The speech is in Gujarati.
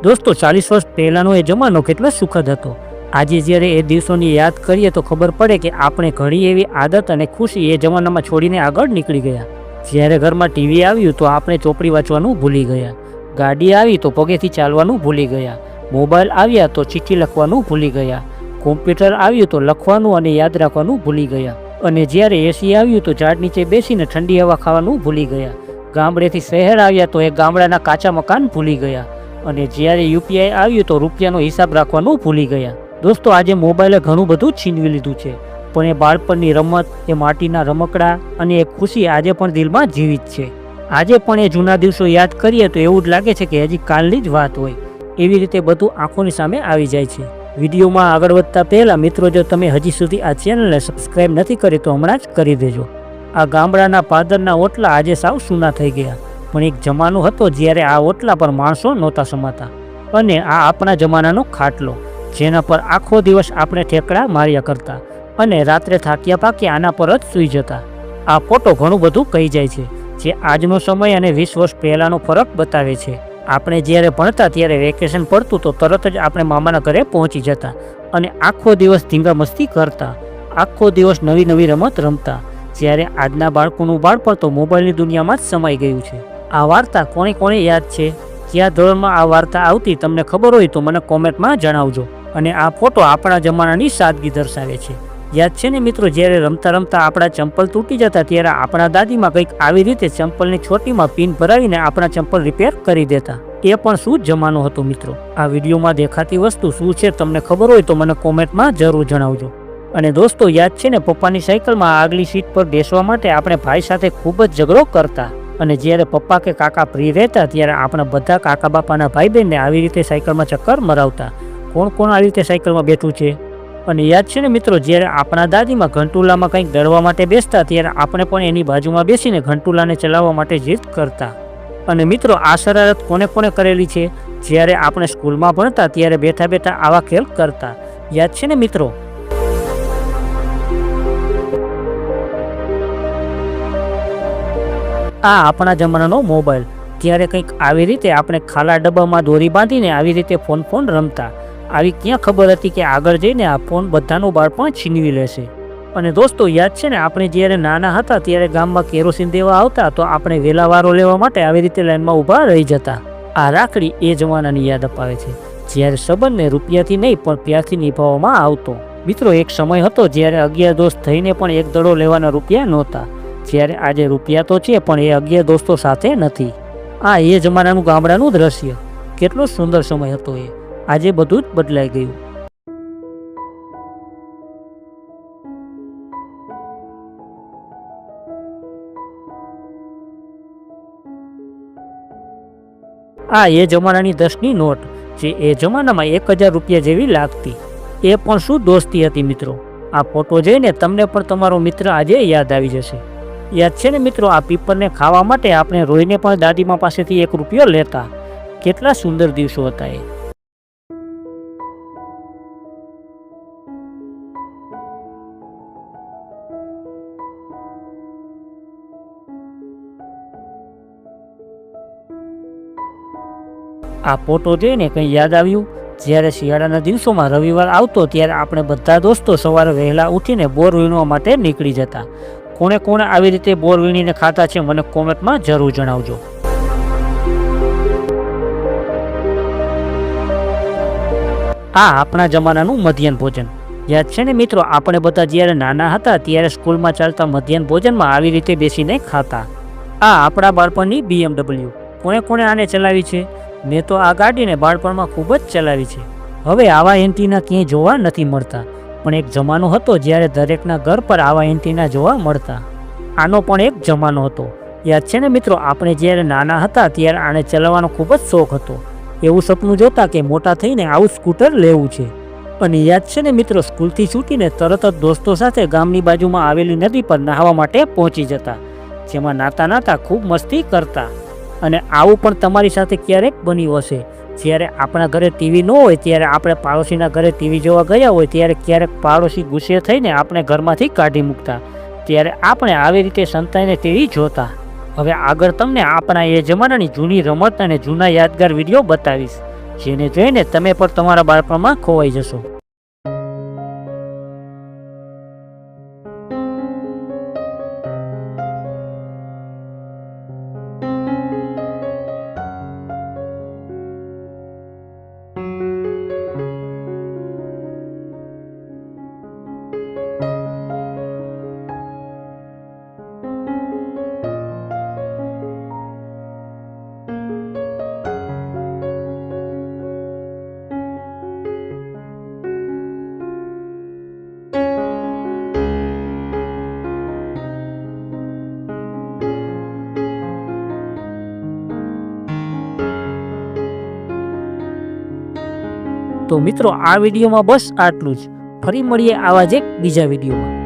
દોસ્તો 40 વર્ષ પહેલાંનો એ જમાનો કેટલો સુખદ હતો। આજે જ્યારે એ દિવસોની યાદ કરીએ તો ખબર પડે કે આપણે ઘણી એવી આદત અને ખુશી એ જમાનામાં છોડીને આગળ નીકળી ગયા। જ્યારે ઘરમાં ટીવી આવ્યું તો આપણે ચોપડી વાંચવાનું ભૂલી ગયા, ગાડી આવી તો પગેથી ચાલવાનું ભૂલી ગયા, મોબાઈલ આવ્યા તો ચિઠ્ઠી લખવાનું ભૂલી ગયા, કોમ્પ્યુટર આવ્યું તો લખવાનું અને યાદ રાખવાનું ભૂલી ગયા, અને જ્યારે એસી આવ્યું તો ઝાડ નીચે બેસીને ઠંડી હવા ખાવાનું ભૂલી ગયા, ગામડેથી શહેર આવ્યા તો એ ગામડાના કાચા મકાન ભૂલી ગયા, અને જ્યારે યુપીઆઈ આવ્યું તો રૂપિયાનો હિસાબ રાખવાનું ભૂલી ગયા। દોસ્તો, આજે મોબાઈલે ઘણું બધું છીનવી લીધું છે, પણ એ બાળપણની રમત, એ માટીના રમકડા અને એ ખુશી આજે પણ દિલમાં જીવિત છે। આજે પણ એ જૂના દિવસો યાદ કરીએ તો એવું જ લાગે છે કે હજી કાલની જ વાત હોય, એવી રીતે બધું આંખોની સામે આવી જાય છે। વિડીયોમાં આગળ વધતા પહેલાં મિત્રો, જો તમે હજી સુધી આ ચેનલને સબસ્ક્રાઈબ નથી કરી તો હમણાં જ કરી દેજો। આ ગામડાના પાદરના ઓટલા આજે સાવ સૂના થઈ ગયા, પણ એક જમાનો હતો જ્યારે આ ઓટલા પર માણસો નહોતા સમાતા, અને આ આપણા જમાનાનો ખાટલો, જેના પર આખો દિવસ આપણે ઠેકડા માર્યા કરતા અને રાત્રે થાક્યા પાક્યા આના પર જ સૂઈ જતા। આ ફોટો ઘણું બધું કહી જાય છે, જે આજનો સમય અને 20 વર્ષ પહેલાંનો ફરક બતાવે છે। આપણે જ્યારે ભણતા ત્યારે વેકેશન પડતું તો તરત જ આપણે મામાના ઘરે પહોંચી જતા અને આખો દિવસ ધીંગા મસ્તી કરતા, આખો દિવસ નવી નવી રમત રમતા। જ્યારે આજના બાળકોનું બાળપણ તો મોબાઈલની દુનિયામાં જ સમાઈ ગયું છે। આ વાર્તા કોને કોને યાદ છે? કયા ધોરણમાં આ વાર્તા આવતી તમને ખબર હોય તો મને કોમેન્ટમાં જણાવજો। અને આ ફોટો આપણા જમાનાની સાદગી દર્શાવે છે। યાદ છે ને મિત્રો, જ્યારે રમતા રમતા આપણા ચંપલ તૂટી જતા ત્યારે આપણા દાદીમાં કંઈક આવી રીતે ચંપલની છોટીમાં પિન ભરાવીને આપણા ચંપલ રિપેર કરી દેતા। એ પણ શું જમાનો હતો મિત્રો। આ વિડીયોમાં દેખાતી વસ્તુ શું છે તમને ખબર હોય તો મને કોમેન્ટમાં જરૂર જણાવજો। અને દોસ્તો, યાદ છે ને, પપ્પાની સાયકલમાં આગલી સીટ પર બેસવા માટે આપણે ભાઈ સાથે ખૂબ જ ઝઘડો કરતા, અને જ્યારે પપ્પા કે કાકા ફ્રી રહેતા ત્યારે આપણે બધા કાકા બાપાના ભાઈ બહેનને આવી રીતે સાયકલમાં ચક્કર મરાવતા। કોણ કોણ આવી રીતે સાયકલમાં બેઠું છે? અને યાદ છે ને મિત્રો, જ્યારે આપણા દાદીમાં ઘંટુલામાં કંઈક દળવા માટે બેસતા ત્યારે આપણે પણ એની બાજુમાં બેસીને ઘંટુલાને ચલાવવા માટે જીદ કરતા। અને મિત્રો, આ શરારત કોને કોને કરેલી છે? જ્યારે આપણે સ્કૂલમાં ભણતા ત્યારે બેઠા બેઠા આવા ખેલ કરતા, યાદ છે ને મિત્રો? આ આપણા જમાનાનો મોબાઈલ, ત્યારે કંઈક આવી રીતે આપણે ખાલા ડબ્બામાં દોરી બાંધીને આવી રીતે ફોન રમતા। આવી ક્યાં ખબર હતી કે આગળ જઈને આ ફોન બધાનું બાળપણ છીનવી લેશે। અને દોસ્તો, યાદ છે ને, આપણે જ્યારે નાના હતા ત્યારે ગામમાં કેરોસીન દેવા આવતા તો આપણે વહેલા વારો લેવા માટે આવી રીતે લાઈનમાં ઊભા રહી જતા। આ રાખડી એ જમાનાની યાદ અપાવે છે, જ્યારે સંબંધને રૂપિયાથી નહીં પણ પ્યારથી નિભાવવામાં આવતો। મિત્રો, એક સમય હતો જ્યારે 11 દોસ્ત થઈને પણ એક દડો લેવાના રૂપિયા નહોતા, જ્યારે આજે રૂપિયા તો છે પણ એ 11 દોસ્તો સાથે નથી। આ એ જમાનાનું ગામડાનું દ્રશ્ય, કેટલો સુંદર સમય હતો એ। આજે બધું જ બદલાઈ ગયું। આ એ જમાનાની 10ની નોટ, જે એ જમાનામાં 1000 રૂપિયા જેવી લાગતી। એ પણ શું દોસ્તી હતી મિત્રો। આ ફોટો જોઈને તમને પણ તમારો મિત્ર આજે યાદ આવી જશે। યાદ છે ને મિત્રો, આ પીપરને ખાવા માટે આપણે રોઈને પણ દાદીમા પાસેથી 1 રૂપિયો લેતા। કેટલા સુંદર દિવસો હતા એ। આ ફોટો જોઈને કંઈ યાદ આવ્યું? જ્યારે શિયાળાના દિવસોમાં રવિવાર આવતો ત્યારે આપણે બધા દોસ્તો સવારે વહેલા ઉઠીને બોર વીણવા માટે નીકળી જતા। કોણે કોણે આવી રીતે બોર વીણીને ખાતા છે મને કોમેન્ટમાં જરૂર જણાવજો। આ આપણા જમાનાનું મધ્યાહન ભોજન, યાદ છે ને મિત્રો, આપણે બધા જ્યારે નાના હતા ત્યારે સ્કૂલમાં ચાલતા મધ્યાહન ભોજનમાં આવી રીતે બેસીને ખાતા। આ આપણા બાળપણની BMW, કોણે કોણે આને ચલાવી છે? મેં તો આ ગાડીને બાળપણમાં ખૂબ જ ચલાવી છે। હવે આવા એન્ટીના ક્યાંય જોવા નથી મળતા, પણ એક જમાનો હતો જ્યારે દરેકના ઘર પર આવા એન્ટીના જોવા મળતા। આનો પણ એક જમાનો હતો, યાદ છે ને મિત્રો, આપણે જ્યારે નાના હતા ત્યારે આને ચલાવવાનો ખૂબ જ શોખ હતો। એવું સપનું જોતા કે મોટા થઈને આવું સ્કૂટર લેવું છે। અને યાદ છે ને મિત્રો, સ્કૂલથી છૂટીને તરત જ દોસ્તો સાથે ગામની બાજુમાં આવેલી નદી પર નહાવા માટે પહોંચી જતા, જેમાં નાતા નાતા ખૂબ મસ્તી કરતા। અને આવું પણ તમારી સાથે ક્યારેક બન્યું હશે? જ્યારે આપણા ઘરે ટીવી ન હોય ત્યારે આપણે પાડોશીના ઘરે ટીવી જોવા ગયા હોય ત્યારે ક્યારેક પાડોશી ગુસ્સે થઈને આપણે ઘરમાંથી કાઢી મૂકતા, ત્યારે આપણે આવી રીતે સંતાઈને ટીવી જોતા। હવે આગળ તમને આપણા એ જમાનાની જૂની રમત અને જૂના યાદગાર વિડીયો બતાવીશ। જેને જોઈને તમે પણ તમારા બાળપણમાં ખોવાઈ જશો. તો મિત્રો, આ વિડીયોમાં બસ આટલું જ. ફરી મળીએ આવા જ એક બીજા વિડીયોમાં.